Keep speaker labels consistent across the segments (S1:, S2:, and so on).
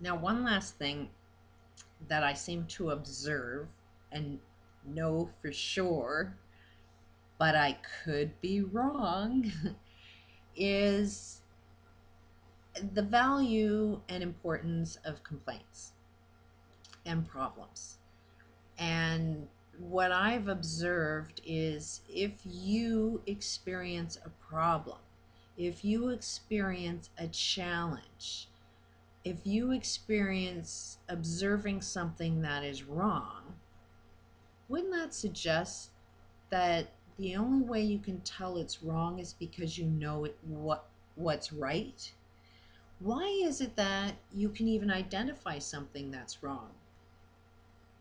S1: Now, one last thing that I seem to observe and know for sure, but I could be wrong, is the value and importance of complaints and problems. And what I've observed is if you experience a problem, if you experience a challenge, if you experience observing something that is wrong, wouldn't that suggest that the only way you can tell it's wrong is because you know what's right? Why is it that you can even identify something that's wrong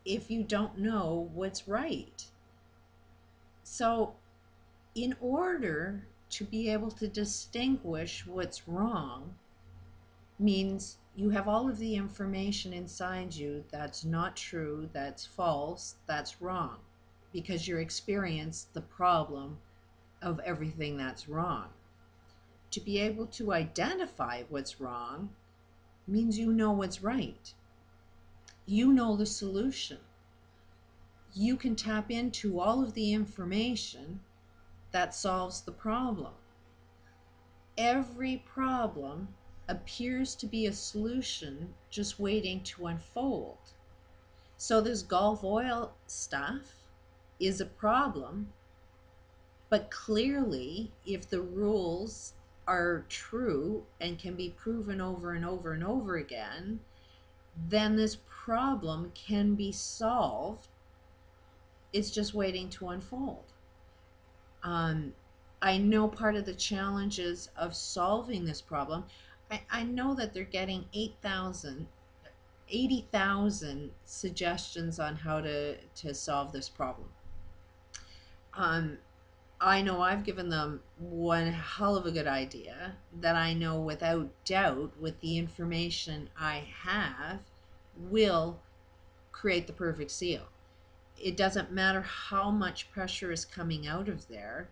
S1: if you don't know what's right? So, in order to be able to distinguish what's wrong, means you have all of the information inside you that's not true, that's false, that's wrong, because you experience the problem of everything that's wrong. To be able to identify what's wrong means you know what's right. You know the solution. You can tap into all of the information that solves the problem. Every problem appears to be a solution just waiting to unfold. So this Gulf oil stuff is a problem, but clearly if the rules are true and can be proven over and over and over again, then this problem can be solved. It's just waiting to unfold. Um, I know part of the challenges of solving this problem, I know that they're getting 80,000 suggestions on how to solve this problem. Um, I know I've given them one hell of a good idea that I know without doubt, with the information I have, will create the perfect seal. It doesn't matter how much pressure is coming out of there.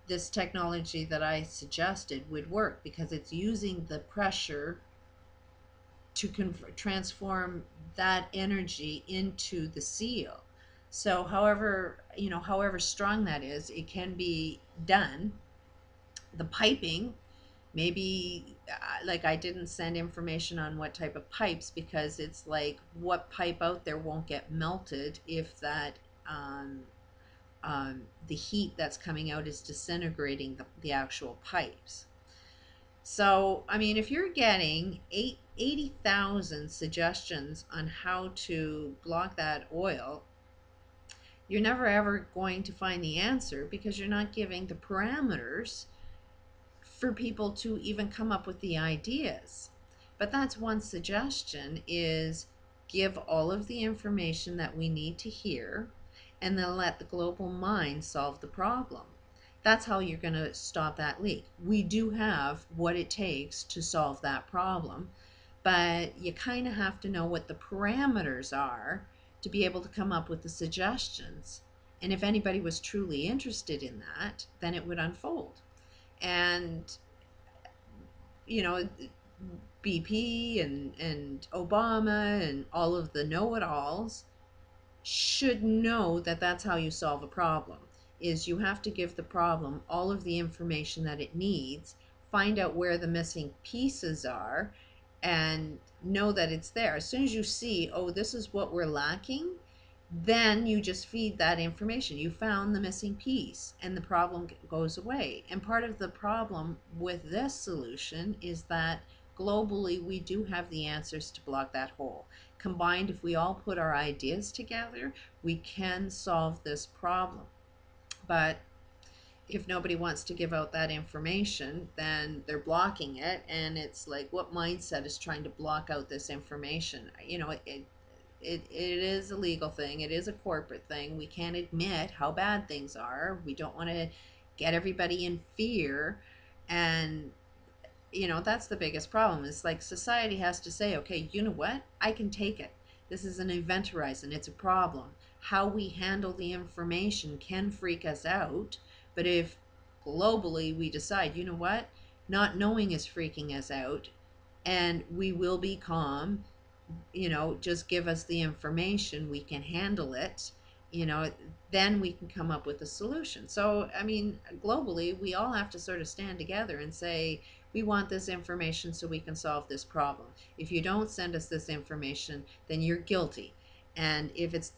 S1: This technology that I suggested would work because it's using the pressure to transform that energy into the seal. So however strong that is, it can be done. The piping, maybe like I didn't send information on what type of pipes, because it's like what pipe out there won't get melted if that the heat that's coming out is disintegrating the actual pipes. So, I mean, if you're getting 80,000 suggestions on how to block that oil, you're never ever going to find the answer because you're not giving the parameters for people to even come up with the ideas. But that's one suggestion, is give all of the information that we need to hear and then let the global mind solve the problem. That's how you're going to stop that leak. We do have what it takes to solve that problem, but you kind of have to know what the parameters are to be able to come up with the suggestions. And if anybody was truly interested in that, then it would unfold. And, you know, BP and Obama and all of the know-it-alls should know that that's how you solve a problem, is you have to give the problem all of the information that it needs, find out where the missing pieces are, and know that it's there. As soon as you see, oh, this is what we're lacking, then you just feed that information. You found the missing piece and the problem goes away. And part of the problem with this solution is that globally we do have the answers to block that hole. Combined, if we all put our ideas together, we can solve this problem. But if nobody wants to give out that information, then they're blocking it. And it's like, what mindset is trying to block out this information? You know, it is a legal thing. It is a corporate thing. We can't admit how bad things are. We don't want to get everybody in fear. And, you know, that's the biggest problem. It's like society has to say, okay, you know what? I can take it. This is an event horizon. It's a problem. How we handle the information can freak us out. But if globally we decide, you know what? Not knowing is freaking us out, and we will be calm, just give us the information, we can handle it, then we can come up with a solution. So, I mean, globally, we all have to sort of stand together and say, we want this information so we can solve this problem. If you don't send us this information, then you're guilty. And if it's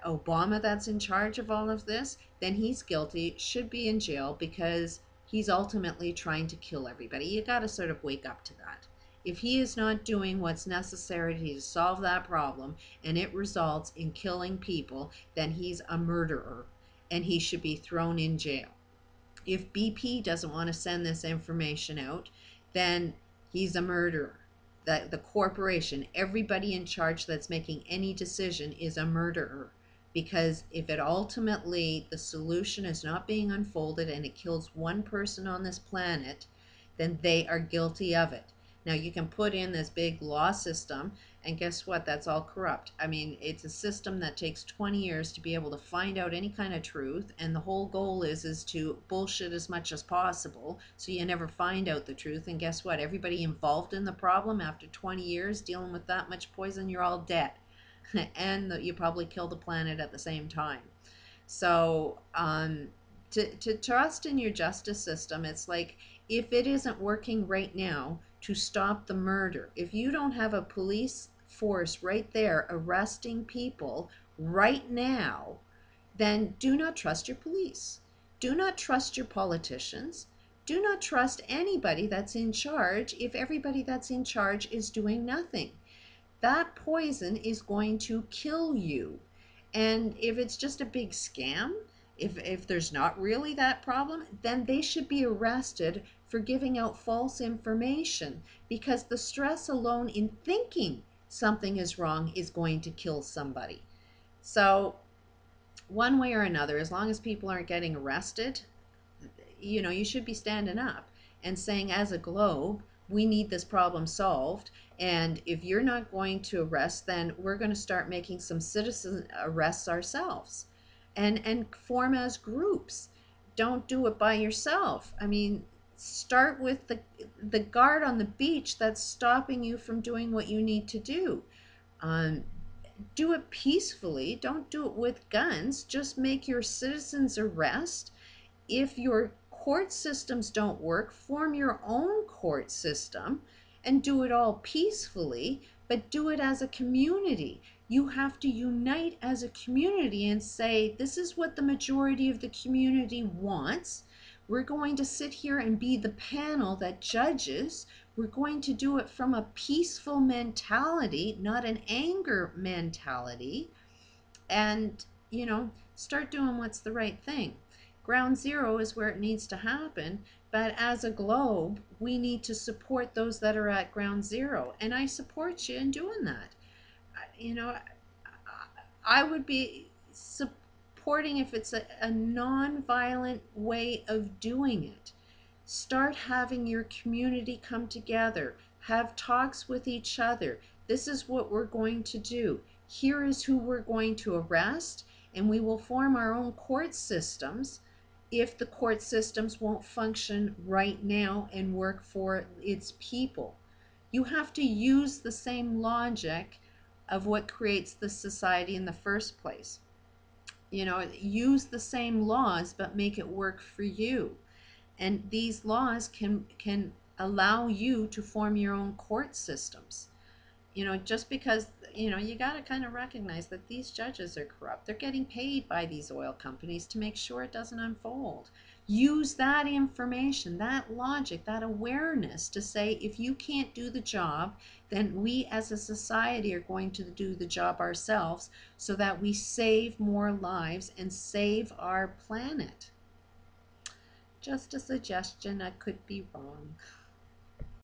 S1: Obama that's in charge of all of this, then he's guilty, should be in jail, because he's ultimately trying to kill everybody. You got to sort of wake up to that. If he is not doing what's necessary to solve that problem, and it results in killing people, then he's a murderer and he should be thrown in jail. If BP doesn't want to send this information out, then he's a murderer. The corporation, everybody in charge that's making any decision, is a murderer. Because if it ultimately, the solution is not being unfolded and it kills one person on this planet, then they are guilty of it. Now, you can put in this big law system, and guess what? That's all corrupt. I mean, it's a system that takes 20 years to be able to find out any kind of truth, and the whole goal is to bullshit as much as possible, so you never find out the truth. And guess what? Everybody involved in the problem, after 20 years dealing with that much poison, you're all dead. And you probably kill the planet at the same time. So, to trust in your justice system, it's like, if it isn't working right now to stop the murder, if you don't have a police force right there arresting people right now, then do not trust your police. Do not trust your politicians. Do not trust anybody that's in charge if everybody that's in charge is doing nothing. That poison is going to kill you. And if it's just a big scam, if there's not really that problem, then they should be arrested for giving out false information, because the stress alone in thinking something is wrong is going to kill somebody. So, one way or another, as long as people aren't getting arrested, you should be standing up and saying, as a globe, we need this problem solved. And if you're not going to arrest, then we're going to start making some citizen arrests ourselves, and form as groups. Don't do it by yourself. I mean, start with the guard on the beach that's stopping you from doing what you need to do. Do it peacefully. Don't do it with guns. Just make your citizens arrest. If your court systems don't work, form your own court system and do it all peacefully, but do it as a community. You have to unite as a community and say, this is what the majority of the community wants. We're going to sit here and be the panel that judges. We're going to do it from a peaceful mentality, not an anger mentality. And, start doing what's the right thing. Ground zero is where it needs to happen, but as a globe, we need to support those that are at ground zero. And I support you in doing that. I would be supporting if it's a non-violent way of doing it. Start having your community come together, have talks with each other. This is what we're going to do. Here is who we're going to arrest, and we will form our own court systems if the court systems won't function right now and work for its people. You have to use the same logic of what creates the society in the first place. Use the same laws, but make it work for you. And these laws can allow you to form your own court systems. Just because, you got to kind of recognize that these judges are corrupt. They're getting paid by these oil companies to make sure it doesn't unfold. Use that information, that logic, that awareness to say, if you can't do the job, then we as a society are going to do the job ourselves, so that we save more lives and save our planet. Just a suggestion, I could be wrong.